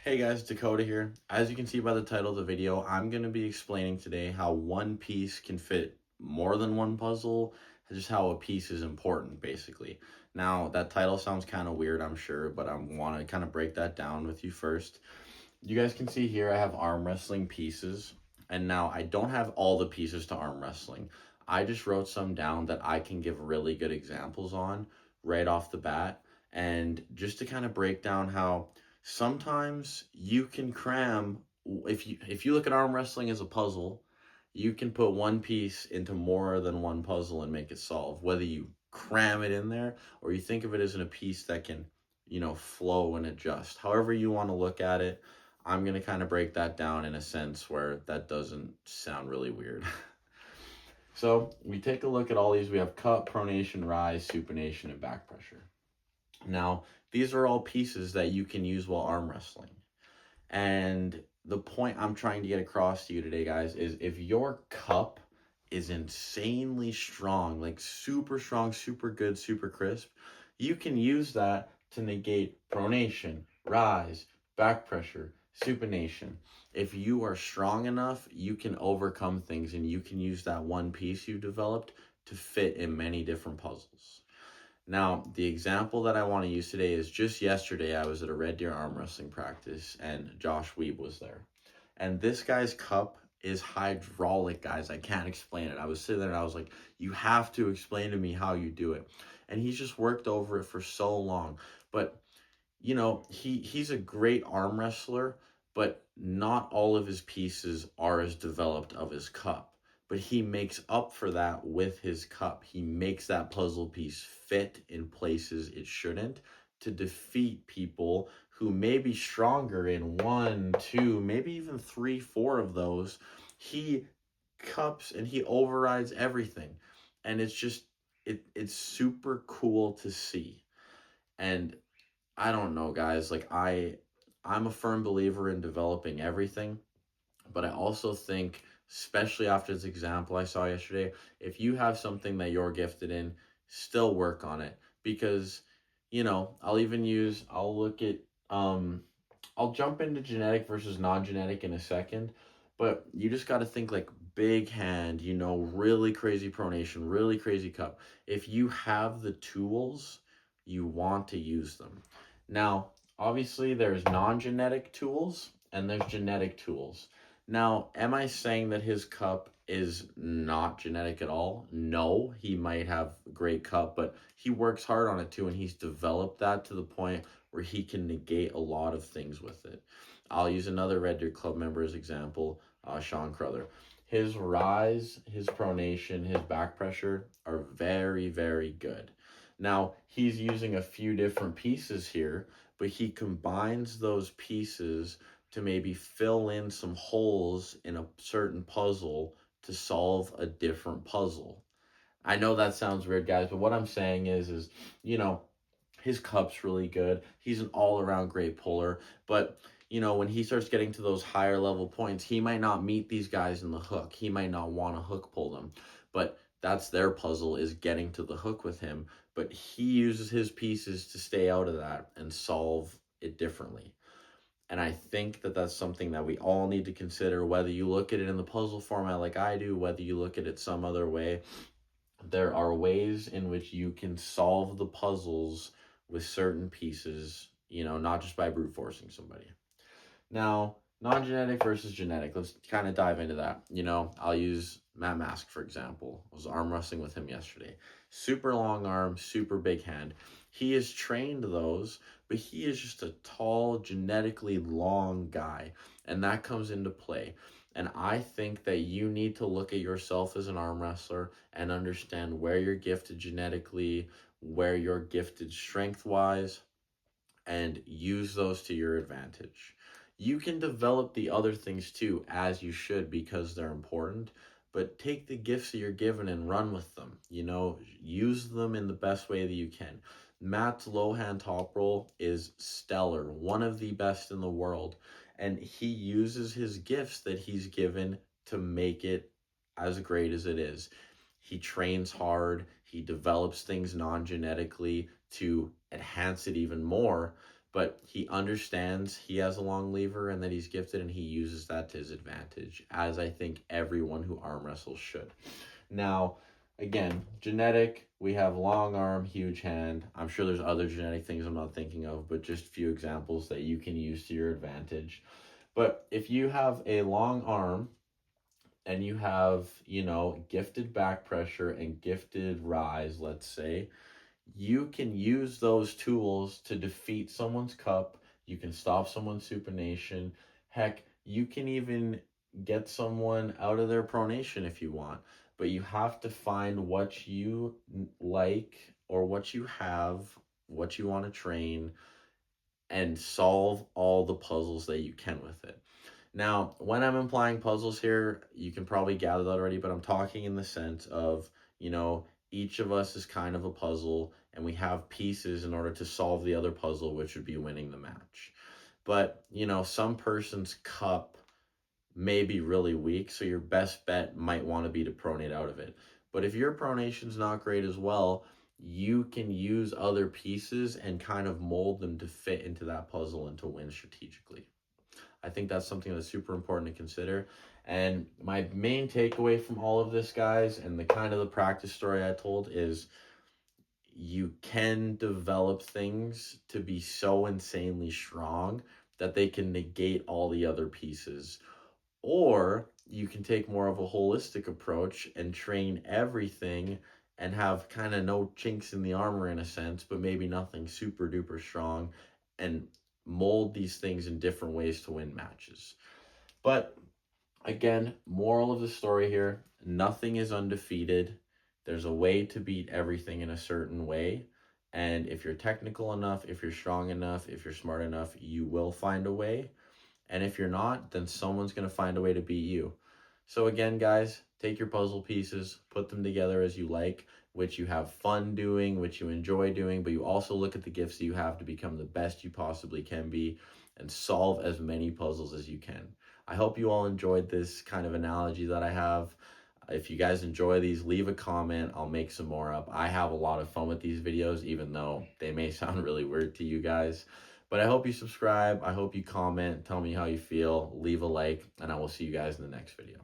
Hey guys, Dakota here. As you can see by the title of the video, I'm going to be explaining today how one piece can fit more than one puzzle, just how a piece is important, basically. Now, that title sounds kind of weird, I'm sure, but I want to kind of break that down with you first. You guys can see here I have arm wrestling pieces, and now I don't have all the pieces to arm wrestling. I just wrote some down that I can give really good examples on right off the bat, and just to kind of break down how sometimes you can cram if you look at arm wrestling as a puzzle, you can put one piece into more than one puzzle and make it solve, whether you cram it in there or you think of it as in a piece that can flow and adjust. However you want to look at it, I'm going to kind of break that down in a sense where that doesn't sound really weird. So we take a look at all these. We have cut, pronation, rise, supination, and back pressure. Now, these are all pieces that you can use while arm wrestling. And the point I'm trying to get across to you today, guys, is if your cup is insanely strong, like super strong, super good, super crisp, you can use that to negate pronation, rise, back pressure, supination. If you are strong enough, you can overcome things and you can use that one piece you've developed to fit in many different puzzles. Now, the example that I want to use today is just yesterday I was at a Red Deer arm wrestling practice and Josh Weeb was there. And this guy's cup is hydraulic, guys. I can't explain it. I was sitting there and I was like, you have to explain to me how you do it. And he's just worked over it for so long. But he's a great arm wrestler, but not all of his pieces are as developed of his cup. But he makes up for that with his cup. He makes that puzzle piece fit in places it shouldn't to defeat people who may be stronger in one, two, maybe even three, four of those. He cups and he overrides everything. And it's super cool to see. And I don't know, guys. Like I'm a firm believer in developing everything, but I also think, especially after this example I saw yesterday, if you have something that you're gifted in, still work on it because I'll look at I'll jump into genetic versus non-genetic in a second, but you just got to think like big hand, really crazy pronation, really crazy cup. If you have the tools, you want to use them. Now, obviously, there's non-genetic tools and there's genetic tools. Now, am I saying that his cup is not genetic at all? No, he might have a great cup, but he works hard on it too, and he's developed that to the point where he can negate a lot of things with it. I'll use another Red Deer Club member as example, Sean Crowther. His rise, his pronation, his back pressure are very, very good. Now, he's using a few different pieces here, but he combines those pieces to maybe fill in some holes in a certain puzzle to solve a different puzzle. I know that sounds weird, guys, but what I'm saying is, you know, his cup's really good. He's an all-around great puller, but when he starts getting to those higher level points, he might not meet these guys in the hook. He might not want to hook pull them, but that's their puzzle, is getting to the hook with him. But he uses his pieces to stay out of that and solve it differently. And I think that that's something that we all need to consider, whether you look at it in the puzzle format like I do, whether you look at it some other way. There are ways in which you can solve the puzzles with certain pieces, not just by brute forcing somebody. Now, non-genetic versus genetic. Let's kind of dive into that. I'll use Matt Mask, for example. I was arm wrestling with him yesterday. Super long arm, super big hand. He has trained those, but he is just a tall, genetically long guy, and that comes into play. And I think that you need to look at yourself as an arm wrestler and understand where you're gifted genetically, where you're gifted strength-wise, and use those to your advantage. You can develop the other things too, as you should, because they're important, but take the gifts that you're given and run with them. Use them in the best way that you can. Matt's low hand top roll is stellar, one of the best in the world, and he uses his gifts that he's given to make it as great as it is. He trains hard, he develops things non genetically to enhance it even more. but he understands he has a long lever and that he's gifted, and he uses that to his advantage, as I think everyone who arm wrestles should. Now, again, genetic, we have long arm, huge hand. I'm sure there's other genetic things I'm not thinking of, but just a few examples that you can use to your advantage. But if you have a long arm and you have, gifted back pressure and gifted rise, let's say, you can use those tools to defeat someone's cup. You can stop someone's supination. Heck, you can even get someone out of their pronation if you want. But you have to find what you like or what you have, what you want to train, and solve all the puzzles that you can with it. Now, when I'm implying puzzles here, you can probably gather that already, but I'm talking in the sense of, each of us is kind of a puzzle and we have pieces in order to solve the other puzzle, which would be winning the match. But, some person's cup may be really weak, so your best bet might want to be to pronate out of it. But if your pronation's not great as well, you can use other pieces and kind of mold them to fit into that puzzle and to win strategically. I think that's something that's super important to consider. And my main takeaway from all of this, guys, and the kind of the practice story I told is you can develop things to be so insanely strong that they can negate all the other pieces. Or you can take more of a holistic approach and train everything and have kind of no chinks in the armor in a sense, but maybe nothing super duper strong, and mold these things in different ways to win matches. But again, moral of the story here, nothing is undefeated. There's a way to beat everything in a certain way. And if you're technical enough, if you're strong enough, if you're smart enough, you will find a way. And if you're not, then someone's going to find a way to beat you. So again, guys, take your puzzle pieces, put them together as you like, which you have fun doing, which you enjoy doing, but you also look at the gifts you have to become the best you possibly can be and solve as many puzzles as you can. I hope you all enjoyed this kind of analogy that I have. If you guys enjoy these, leave a comment. I'll make some more up. I have a lot of fun with these videos, even though they may sound really weird to you guys. But I hope you subscribe. I hope you comment. Tell me how you feel. Leave a like, and I will see you guys in the next video.